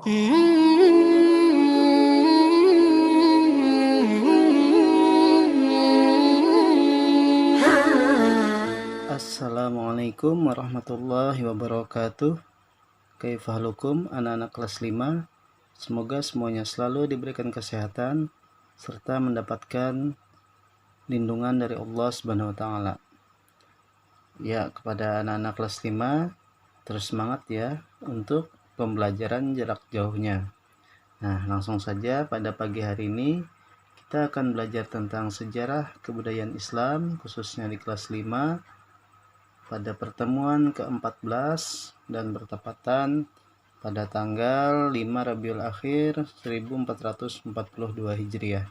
Assalamualaikum warahmatullahi wabarakatuh. Kaifahalukum anak-anak kelas 5. Semoga semuanya selalu diberikan kesehatan serta mendapatkan lindungan dari Allah Subhanahu wa taala. Ya, kepada anak-anak kelas 5, terus semangat ya untuk pembelajaran jarak jauhnya. Nah, langsung saja pada pagi hari ini kita akan belajar tentang sejarah kebudayaan Islam khususnya di kelas 5 pada pertemuan ke-14 dan bertepatan pada tanggal 5 Rabiul Akhir 1442 Hijriah.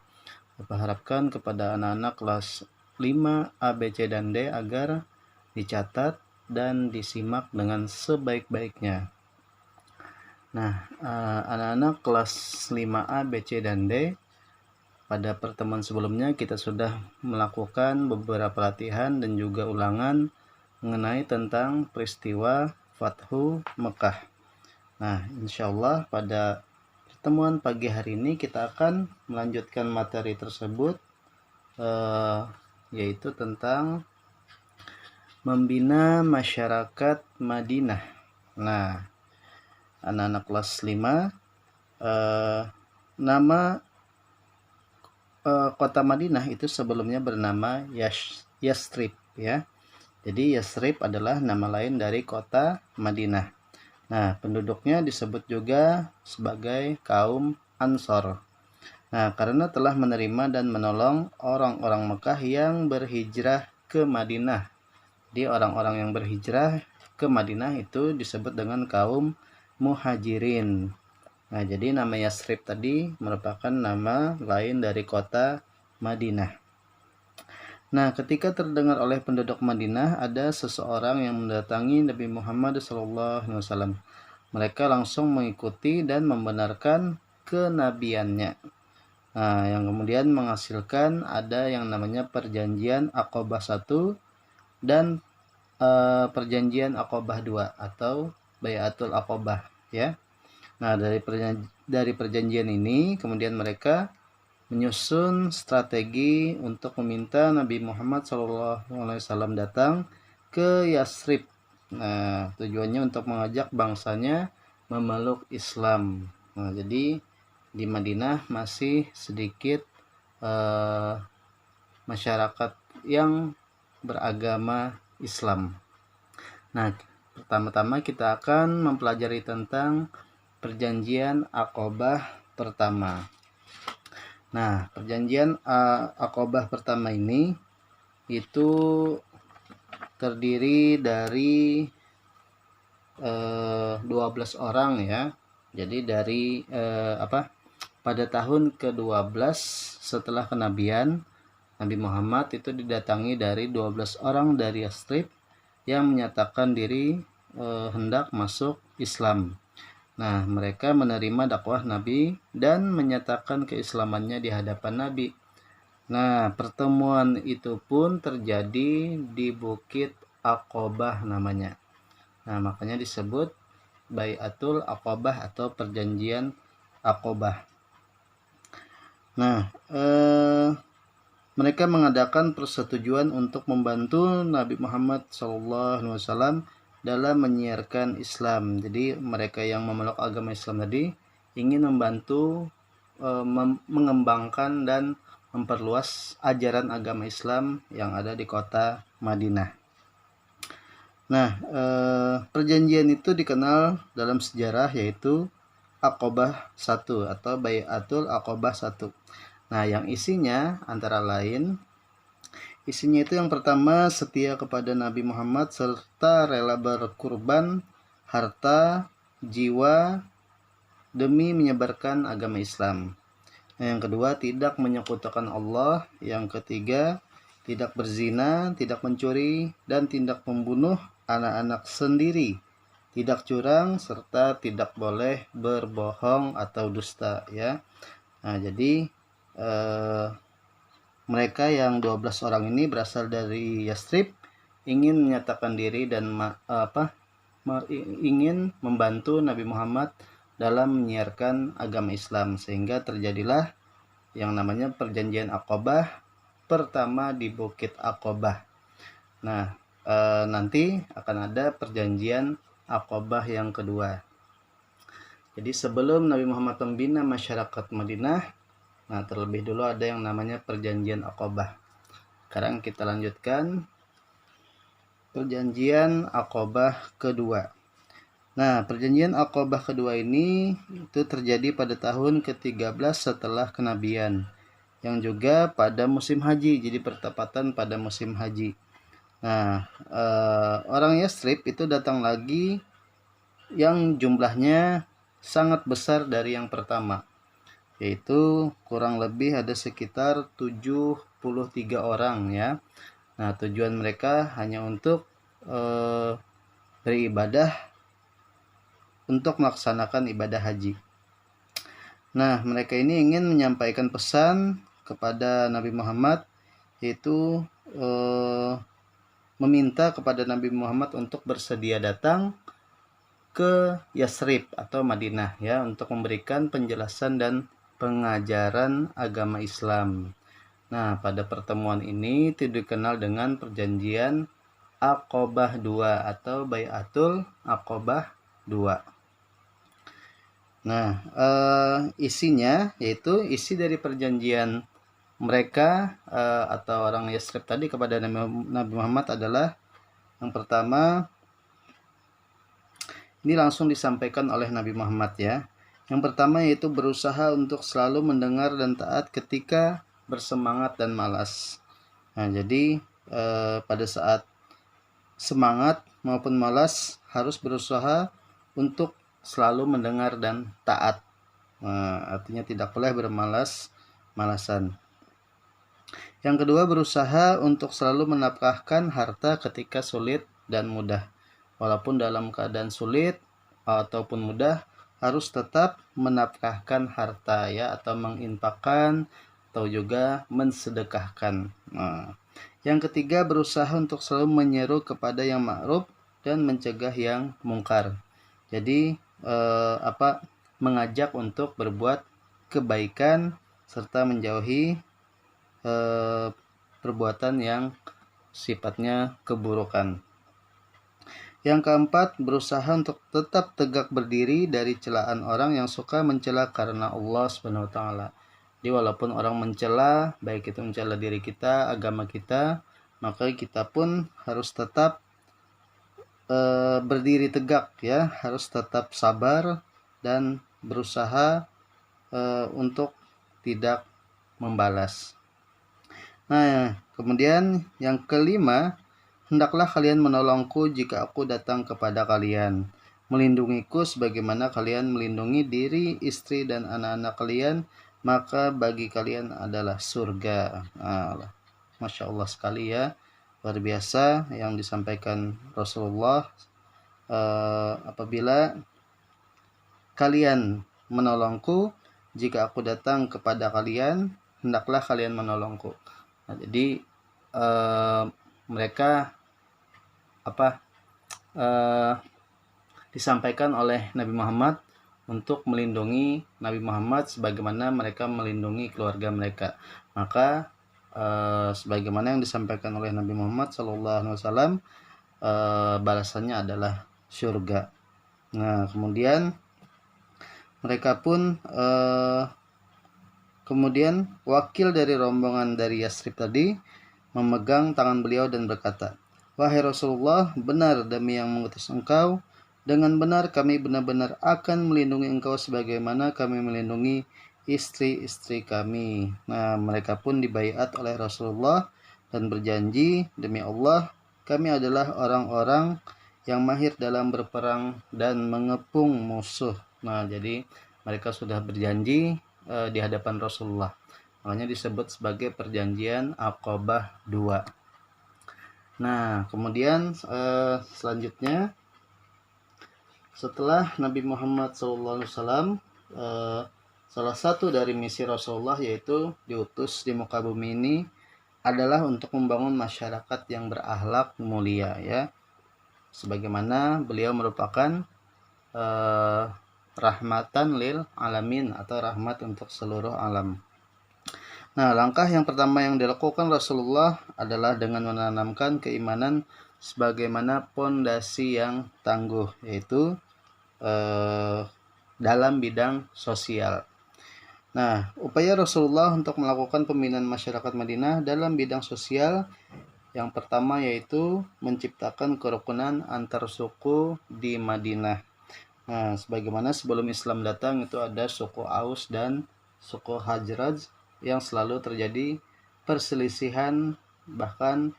Bapak harapkan kepada anak-anak kelas 5 A, B, C, dan D agar dicatat dan disimak dengan sebaik-baiknya. Nah, anak-anak kelas 5A, B, C, dan D, pada pertemuan sebelumnya kita sudah melakukan beberapa latihan dan juga ulangan mengenai tentang peristiwa Fathu Mekah. Nah, insya Allah pada pertemuan pagi hari ini kita akan melanjutkan materi tersebut, yaitu tentang membina masyarakat Madinah. Nah, anak-anak kelas 5, nama kota Madinah itu sebelumnya bernama Yasrib ya. Jadi Yasrib adalah nama lain dari kota Madinah. Nah, penduduknya disebut juga sebagai kaum Ansor. Nah, karena telah menerima dan menolong orang-orang Mekah yang berhijrah ke Madinah. Jadi orang-orang yang berhijrah ke Madinah itu disebut dengan kaum Muhajirin. Nah, jadi nama Yasrib tadi merupakan nama lain dari kota Madinah. Nah, ketika terdengar oleh penduduk Madinah ada seseorang yang mendatangi Nabi Muhammad SAW. Mereka langsung mengikuti dan membenarkan kenabiannya. Nah, yang kemudian menghasilkan ada yang namanya perjanjian Aqabah 1 dan perjanjian Aqabah 2 atau Bai'atul Aqabah ya. Nah, dari perjanjian ini kemudian mereka menyusun strategi untuk meminta Nabi Muhammad SAW datang ke Yasrib. Nah, tujuannya untuk mengajak bangsanya memeluk Islam. Nah, jadi di Madinah masih sedikit masyarakat yang beragama Islam. Nah, pertama-tama kita akan mempelajari tentang perjanjian Aqabah pertama. Nah, perjanjian Aqabah pertama ini itu terdiri dari 12 orang ya. Jadi dari pada tahun ke-12 setelah kenabian Nabi Muhammad itu didatangi dari 12 orang dari Yasrib yang menyatakan diri hendak masuk Islam. Nah, mereka menerima dakwah Nabi dan menyatakan keislamannya di hadapan Nabi. Nah, pertemuan itu pun terjadi di Bukit Aqabah namanya. Nah, makanya disebut Bai'atul Aqabah atau perjanjian Aqabah. Nah, mereka mengadakan persetujuan untuk membantu Nabi Muhammad SAW dalam menyiarkan Islam. Jadi mereka yang memeluk agama Islam tadi ingin membantu mengembangkan dan memperluas ajaran agama Islam yang ada di kota Madinah. Nah, perjanjian itu dikenal dalam sejarah yaitu Aqabah 1 atau Bai'atul Aqabah 1. Nah, yang isinya antara lain isinya itu yang pertama setia kepada Nabi Muhammad serta rela berkurban harta, jiwa demi menyebarkan agama Islam. Nah, yang kedua tidak menyekutukan Allah. Yang ketiga tidak berzina, tidak mencuri dan tidak membunuh anak-anak sendiri, tidak curang serta tidak boleh berbohong atau dusta ya. Nah, jadi mereka yang 12 orang ini berasal dari Yasrib ingin menyatakan diri dan ingin membantu Nabi Muhammad dalam menyiarkan agama Islam, sehingga terjadilah yang namanya perjanjian Aqabah pertama di Bukit Aqabah. Nah, nanti akan ada perjanjian Aqabah yang kedua. Jadi sebelum Nabi Muhammad membina masyarakat Madinah, nah terlebih dulu ada yang namanya perjanjian Aqabah. Sekarang kita lanjutkan perjanjian Aqabah kedua. Nah, perjanjian Aqabah kedua ini itu terjadi pada tahun ke-13 setelah kenabian, yang juga pada musim haji, jadi bertepatan pada musim haji. Nah, orang Yastrib itu datang lagi yang jumlahnya sangat besar dari yang pertama, yaitu kurang lebih ada sekitar 73 orang ya. Nah, tujuan mereka hanya untuk beribadah, untuk melaksanakan ibadah haji. Nah, mereka ini ingin menyampaikan pesan kepada Nabi Muhammad, yaitu meminta kepada Nabi Muhammad untuk bersedia datang ke Yasrib atau Madinah ya, untuk memberikan penjelasan dan pengajaran agama Islam. Nah, pada pertemuan ini itu dikenal dengan perjanjian Aqabah 2 atau Bai'atul Aqabah 2. Nah, isinya yaitu isi dari perjanjian mereka atau orang Yasrib tadi kepada Nabi Muhammad adalah, yang pertama, ini langsung disampaikan oleh Nabi Muhammad ya. Yang pertama yaitu berusaha untuk selalu mendengar dan taat ketika bersemangat dan malas. Nah, jadi pada saat semangat maupun malas harus berusaha untuk selalu mendengar dan taat. Nah, artinya tidak boleh bermalas-malasan. Yang kedua, berusaha untuk selalu menafkahkan harta ketika sulit dan mudah. Walaupun dalam keadaan sulit ataupun mudah, harus tetap menafkahkan harta ya, atau menginfakkan atau juga mensedekahkan. Nah, yang ketiga, berusaha untuk selalu menyeru kepada yang ma'ruf dan mencegah yang mungkar. Jadi mengajak untuk berbuat kebaikan serta menjauhi perbuatan yang sifatnya keburukan. Yang keempat, berusaha untuk tetap tegak berdiri dari celaan orang yang suka mencela karena Allah Subhanahu wa taala. Jadi walaupun orang mencela, baik itu mencela diri kita, agama kita, maka kita pun harus tetap berdiri tegak ya, harus tetap sabar dan berusaha untuk tidak membalas. Nah, kemudian yang kelima, hendaklah kalian menolongku jika aku datang kepada kalian, melindungiku sebagaimana kalian melindungi diri, istri, dan anak-anak kalian, maka bagi kalian adalah surga. Nah, Masya Allah sekali ya, luar biasa yang disampaikan Rasulullah. Apabila kalian menolongku, jika aku datang kepada kalian, hendaklah kalian menolongku. Nah, jadi mereka disampaikan oleh Nabi Muhammad untuk melindungi Nabi Muhammad sebagaimana mereka melindungi keluarga mereka. Maka sebagaimana yang disampaikan oleh Nabi Muhammad SAW, balasannya adalah surga. Nah, kemudian mereka pun kemudian wakil dari rombongan dari Yasrib tadi memegang tangan beliau dan berkata, "Wahai Rasulullah, benar demi yang mengutus engkau, dengan benar kami benar-benar akan melindungi engkau sebagaimana kami melindungi istri-istri kami." Nah, mereka pun dibaiat oleh Rasulullah dan berjanji, "Demi Allah, kami adalah orang-orang yang mahir dalam berperang dan mengepung musuh." Nah, jadi mereka sudah berjanji di hadapan Rasulullah. Makanya disebut sebagai perjanjian Aqabah 2. Nah, kemudian selanjutnya setelah Nabi Muhammad SAW, salah satu dari misi Rasulullah yaitu diutus di muka bumi ini adalah untuk membangun masyarakat yang berakhlak mulia ya. Sebagaimana beliau merupakan rahmatan lil alamin atau rahmat untuk seluruh alam. Nah, langkah yang pertama yang dilakukan Rasulullah adalah dengan menanamkan keimanan sebagaimana pondasi yang tangguh, yaitu dalam bidang sosial. Nah, upaya Rasulullah untuk melakukan pembinaan masyarakat Madinah dalam bidang sosial yang pertama yaitu menciptakan kerukunan antar suku di Madinah. Nah, sebagaimana sebelum Islam datang itu ada suku Aus dan suku Hajraj yang selalu terjadi perselisihan, bahkan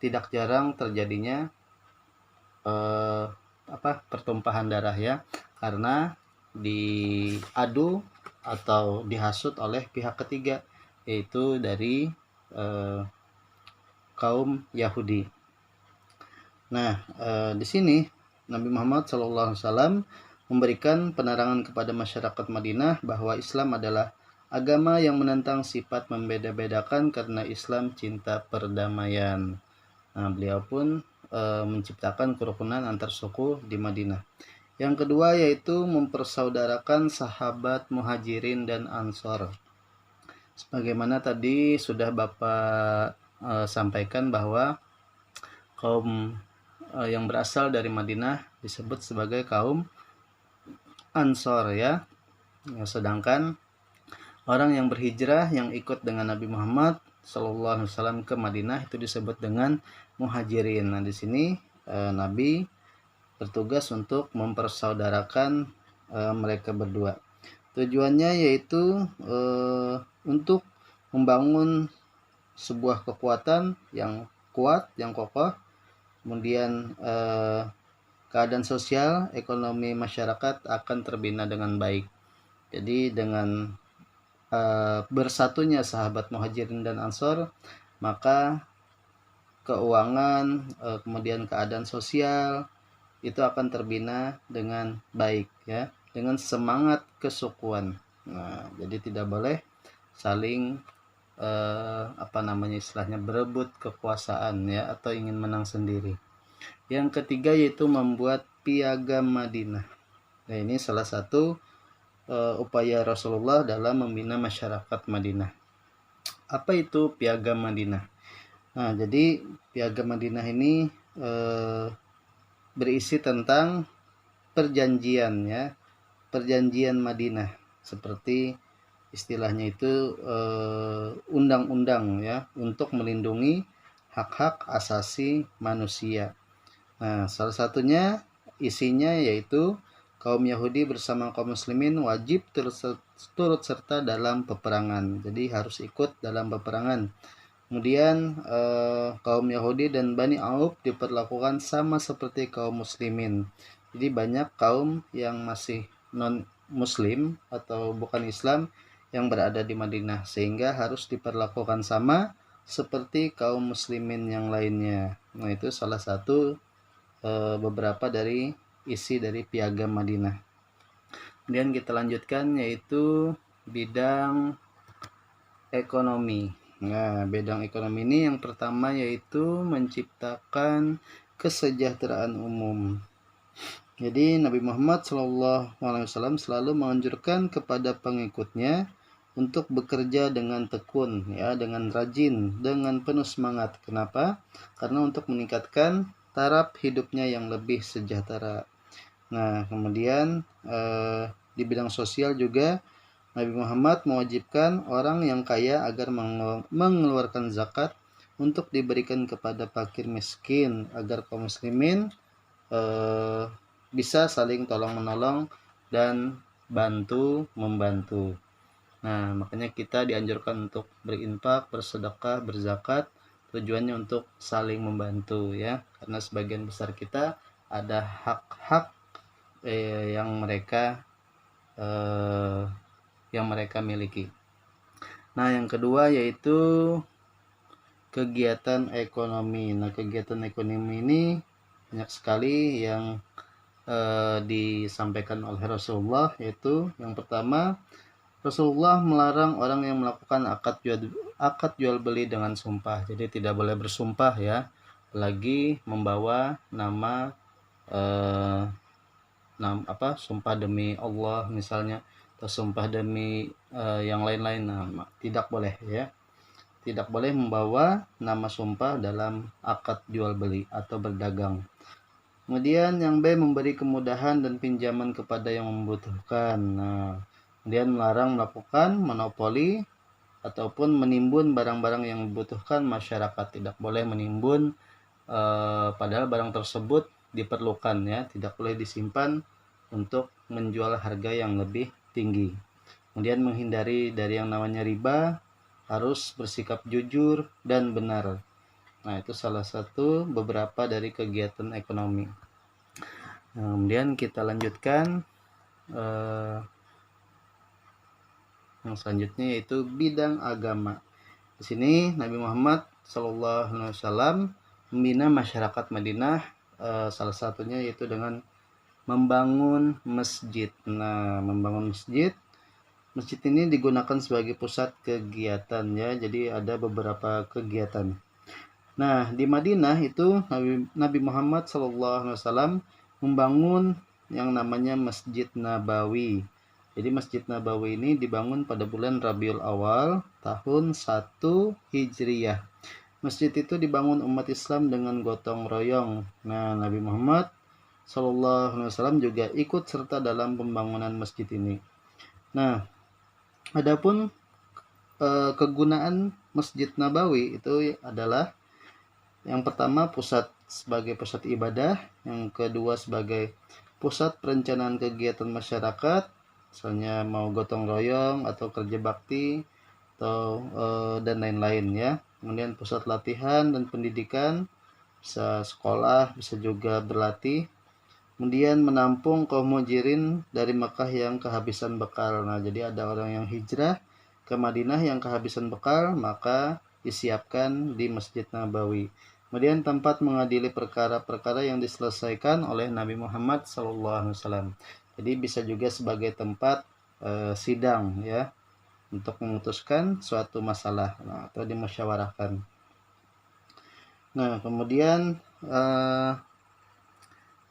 tidak jarang terjadinya pertumpahan darah ya, karena diadu atau dihasut oleh pihak ketiga, yaitu dari kaum Yahudi. Nah, di sini Nabi Muhammad SAW memberikan penerangan kepada masyarakat Madinah bahwa Islam adalah agama yang menentang sifat membeda-bedakan karena Islam cinta perdamaian. Nah, beliau pun menciptakan kerukunan antar suku di Madinah. Yang kedua yaitu mempersaudarakan sahabat Muhajirin dan Ansor. Sebagaimana tadi sudah Bapak sampaikan bahwa kaum yang berasal dari Madinah disebut sebagai kaum Ansor ya. Sedangkan orang yang berhijrah yang ikut dengan Nabi Muhammad SAW ke Madinah itu disebut dengan Muhajirin. Nah, di sini Nabi bertugas untuk mempersaudarakan mereka berdua. Tujuannya yaitu untuk membangun sebuah kekuatan yang kuat, yang kokoh. Kemudian keadaan sosial, ekonomi masyarakat akan terbina dengan baik. Jadi dengan bersatunya sahabat Muhajirin dan Ansor, maka keuangan, kemudian keadaan sosial itu akan terbina dengan baik ya, dengan semangat kesukuan. Nah, jadi tidak boleh saling istilahnya berebut kekuasaan ya, atau ingin menang sendiri. Yang ketiga yaitu membuat piagam Madinah. Nah, ini salah satu upaya Rasulullah dalam membina masyarakat Madinah. Apa itu piagam Madinah? Nah, jadi piagam Madinah ini berisi tentang perjanjian ya, perjanjian Madinah, seperti istilahnya itu undang-undang ya, untuk melindungi hak-hak asasi manusia. Nah, salah satunya isinya yaitu kaum Yahudi bersama kaum muslimin wajib turut serta dalam peperangan. Jadi harus ikut dalam peperangan. Kemudian kaum Yahudi dan Bani Auf diperlakukan sama seperti kaum muslimin. Jadi banyak kaum yang masih non muslim atau bukan Islam yang berada di Madinah, sehingga harus diperlakukan sama seperti kaum muslimin yang lainnya. Nah, itu salah satu beberapa dari isi dari piagam Madinah. Kemudian kita lanjutkan yaitu bidang ekonomi. Nah, bidang ekonomi ini yang pertama yaitu menciptakan kesejahteraan umum. Jadi Nabi Muhammad SAW selalu menganjurkan kepada pengikutnya untuk bekerja dengan tekun, ya, dengan rajin, dengan penuh semangat. Kenapa? Karena untuk meningkatkan taraf hidupnya yang lebih sejahtera. Nah, kemudian di bidang sosial juga Nabi Muhammad mewajibkan orang yang kaya agar mengeluarkan zakat untuk diberikan kepada fakir miskin, agar kaum muslimin bisa saling tolong-menolong dan bantu membantu. Nah, makanya kita dianjurkan untuk berinfak, bersedekah, berzakat, tujuannya untuk saling membantu ya, karena sebagian besar kita ada hak-hak yang mereka miliki. Nah, yang kedua yaitu kegiatan ekonomi. Nah, kegiatan ekonomi ini banyak sekali yang disampaikan oleh Rasulullah, yaitu yang pertama, Rasulullah melarang orang yang melakukan akad jual beli dengan sumpah. Jadi tidak boleh bersumpah ya, apalagi membawa nama sumpah demi Allah misalnya, atau sumpah demi yang lain-lain. Nah, tidak boleh ya. Tidak boleh membawa nama sumpah dalam akad jual beli atau berdagang. Kemudian yang B, memberi kemudahan dan pinjaman kepada yang membutuhkan. Nah, kemudian melarang melakukan monopoli ataupun menimbun barang-barang yang dibutuhkan masyarakat. Tidak boleh menimbun padahal barang tersebut diperlukan ya, tidak boleh disimpan untuk menjual harga yang lebih tinggi. Kemudian menghindari dari yang namanya riba, harus bersikap jujur dan benar. Nah, itu salah satu beberapa dari kegiatan ekonomi. Nah, kemudian kita lanjutkan yang selanjutnya yaitu bidang agama. Di sini Nabi Muhammad SAW membina masyarakat Madinah, salah satunya yaitu dengan membangun masjid. Nah, membangun masjid. Masjid ini digunakan sebagai pusat kegiatan ya. Jadi ada beberapa kegiatan. Nah, di Madinah itu Nabi Muhammad SAW membangun yang namanya Masjid Nabawi. Jadi Masjid Nabawi ini dibangun pada bulan Rabiul Awal tahun 1 Hijriyah. Masjid itu dibangun umat Islam dengan gotong royong. Nah, Nabi Muhammad SAW juga ikut serta dalam pembangunan masjid ini. Nah, adapun kegunaan Masjid Nabawi itu adalah yang pertama sebagai pusat ibadah, yang kedua sebagai pusat perencanaan kegiatan masyarakat, misalnya mau gotong royong atau kerja bakti atau dan lain-lain ya. Kemudian pusat latihan dan pendidikan, bisa sekolah, bisa juga berlatih. Kemudian menampung kaum muhajirin dari Makkah yang kehabisan bekal. Nah, jadi ada orang yang hijrah ke Madinah yang kehabisan bekal, maka disiapkan di Masjid Nabawi. Kemudian tempat mengadili perkara-perkara yang diselesaikan oleh Nabi Muhammad SAW. Jadi bisa juga sebagai tempat sidang ya, untuk memutuskan suatu masalah atau dimusyawarahkan. Nah, kemudian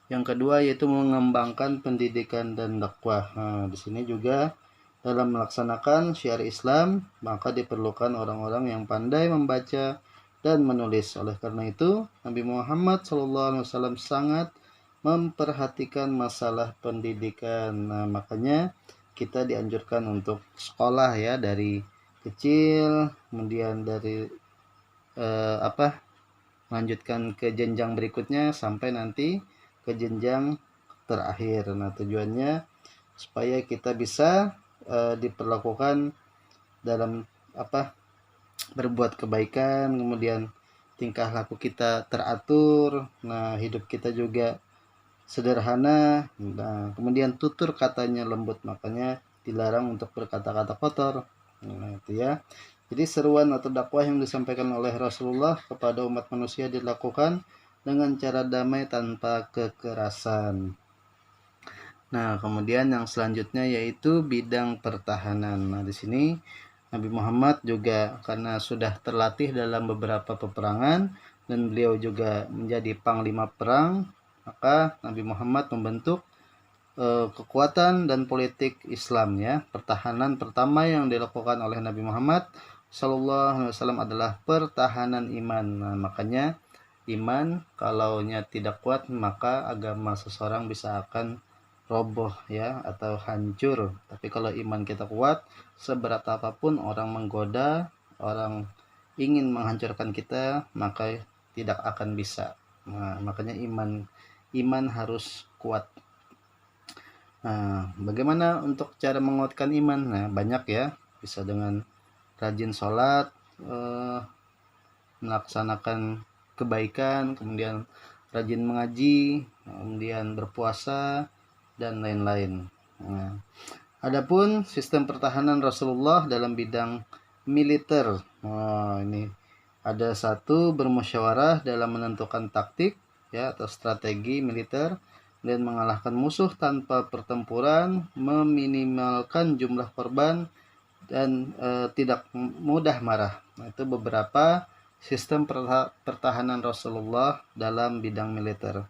yang kedua yaitu mengembangkan pendidikan dan dakwah. Nah, di sini juga dalam melaksanakan syiar Islam, maka diperlukan orang-orang yang pandai membaca dan menulis. Oleh karena itu, Nabi Muhammad SAW sangat memperhatikan masalah pendidikan. Nah, makanya kita dianjurkan untuk sekolah ya dari kecil, kemudian dari melanjutkan ke jenjang berikutnya sampai nanti ke jenjang terakhir. Nah, tujuannya supaya kita bisa diperlakukan dalam berbuat kebaikan, kemudian tingkah laku kita teratur, nah hidup kita juga sederhana, nah kemudian tutur katanya lembut, makanya dilarang untuk berkata-kata kotor. Nah, itu ya. Jadi seruan atau dakwah yang disampaikan oleh Rasulullah kepada umat manusia dilakukan dengan cara damai tanpa kekerasan. Nah, kemudian yang selanjutnya yaitu bidang pertahanan. Nah, di sini Nabi Muhammad juga karena sudah terlatih dalam beberapa peperangan dan beliau juga menjadi panglima perang, maka Nabi Muhammad membentuk kekuatan dan politik Islam ya. Pertahanan pertama yang dilakukan oleh Nabi Muhammad SAW adalah pertahanan iman. Nah, makanya iman kalaunya tidak kuat, maka agama seseorang bisa akan roboh ya atau hancur. Tapi kalau iman kita kuat, seberat apapun orang menggoda, orang ingin menghancurkan kita, maka tidak akan bisa. Nah, makanya iman harus kuat. Nah, bagaimana untuk cara menguatkan iman? Nah, banyak ya. Bisa dengan rajin sholat, melaksanakan kebaikan, kemudian rajin mengaji, kemudian berpuasa, dan lain-lain. Nah, adapun sistem pertahanan Rasulullah dalam bidang militer. Ini ada satu, bermusyawarah dalam menentukan taktik ya atau strategi militer dan mengalahkan musuh tanpa pertempuran, meminimalkan jumlah korban dan tidak mudah marah. Nah, itu beberapa sistem pertahanan Rasulullah dalam bidang militer.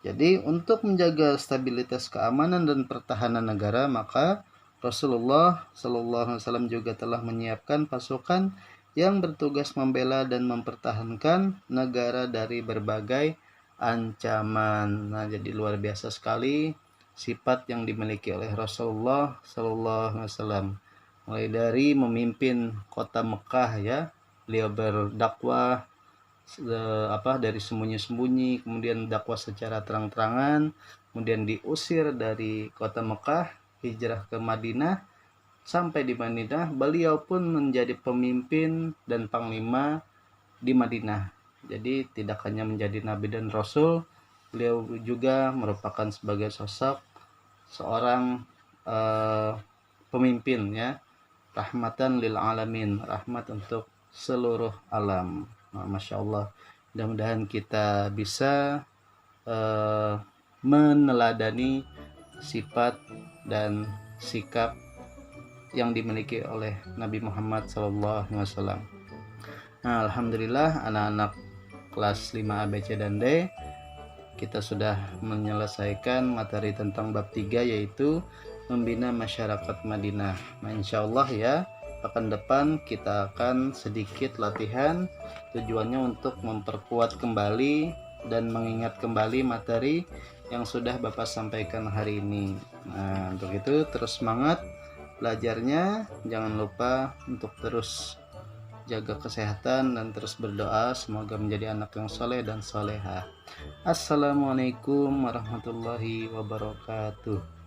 Jadi untuk menjaga stabilitas keamanan dan pertahanan negara, maka Rasulullah SAW juga telah menyiapkan pasukan yang bertugas membela dan mempertahankan negara dari berbagai ancaman. Nah, jadi luar biasa sekali sifat yang dimiliki oleh Rasulullah SAW. Mulai dari memimpin kota Mekah ya, beliau berdakwah dari sembunyi-sembunyi, kemudian dakwah secara terang-terangan, kemudian diusir dari kota Mekah, hijrah ke Madinah. Sampai di Madinah, beliau pun menjadi pemimpin dan panglima di Madinah. Jadi tidak hanya menjadi nabi dan rasul, beliau juga merupakan sebagai sosok seorang pemimpin ya, rahmatan lil alamin, rahmat untuk seluruh alam. Nah, Masya Allah, mudah-mudahan kita bisa meneladani sifat dan sikap yang dimiliki oleh Nabi Muhammad SAW. Nah, alhamdulillah anak-anak kelas 5 ABC dan D, kita sudah menyelesaikan materi tentang bab 3, yaitu membina masyarakat Madinah. Nah, insya Allah ya, pekan depan kita akan sedikit latihan, tujuannya untuk memperkuat kembali dan mengingat kembali materi yang sudah Bapak sampaikan hari ini. Nah, untuk itu terus semangat belajarnya, jangan lupa untuk terus jaga kesehatan dan terus berdoa semoga menjadi anak yang soleh dan soleha. Assalamualaikum warahmatullahi wabarakatuh.